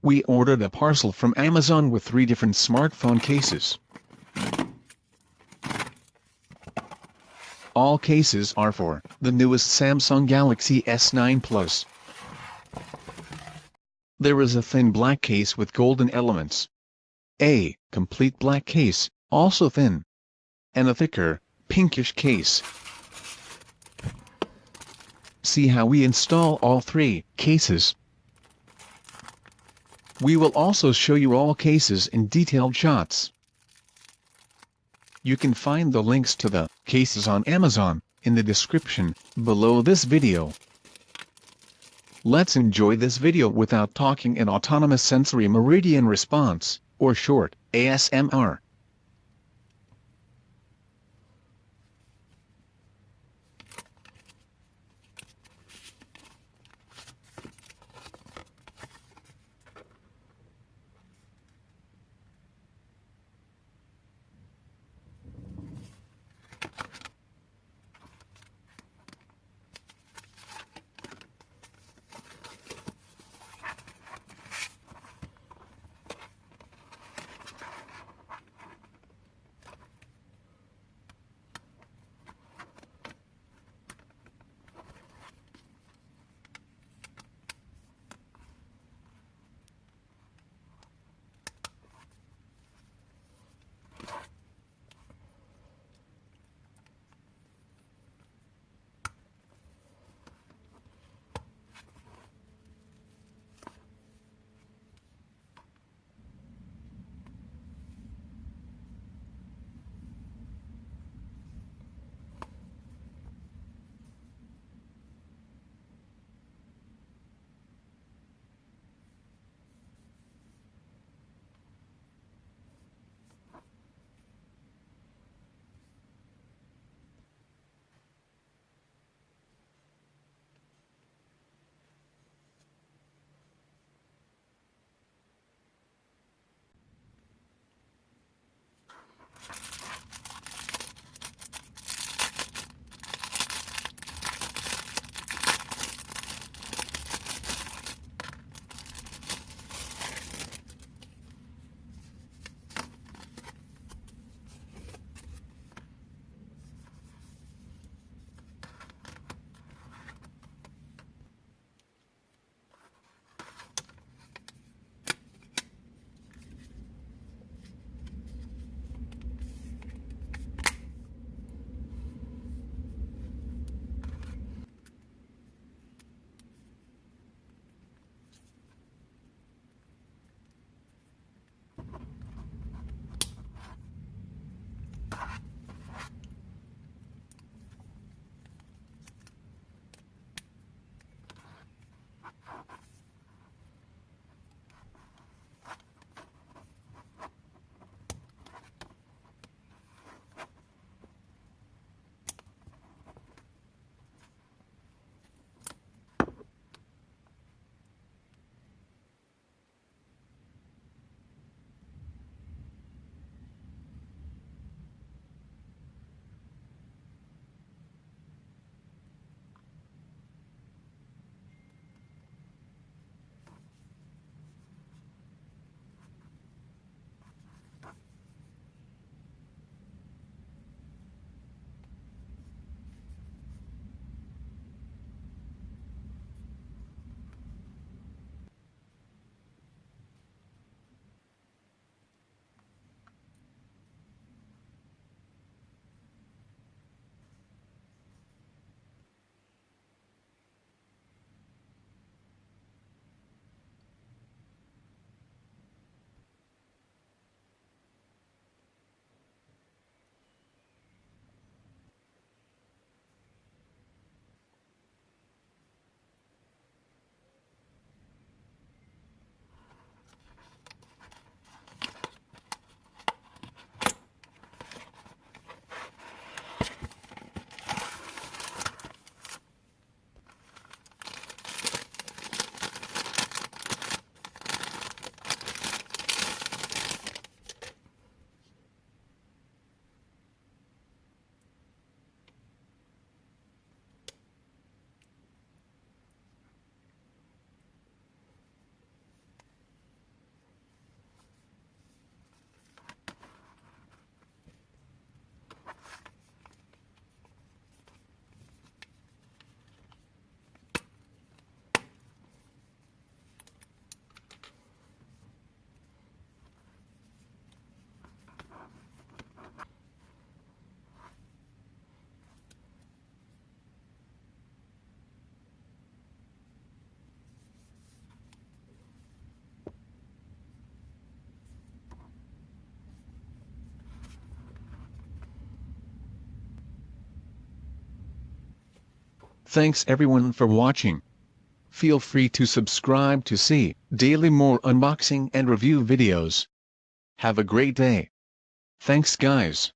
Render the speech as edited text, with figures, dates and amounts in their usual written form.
We ordered a parcel from Amazon with 3 different smartphone cases. All cases are for the newest Samsung Galaxy S9 Plus. There is a thin black case with golden elements, a complete black case, also thin, and a thicker, pinkish case. See how we install all 3 cases. We will also show you all cases in detailed shots. You can find the links to the cases on Amazon in the description below this video. Let's enjoy this video without talking in autonomous sensory meridian response, or short, ASMR. Thanks everyone for watching. Feel free to subscribe to see daily more unboxing and review videos. Have a great day. Thanks guys.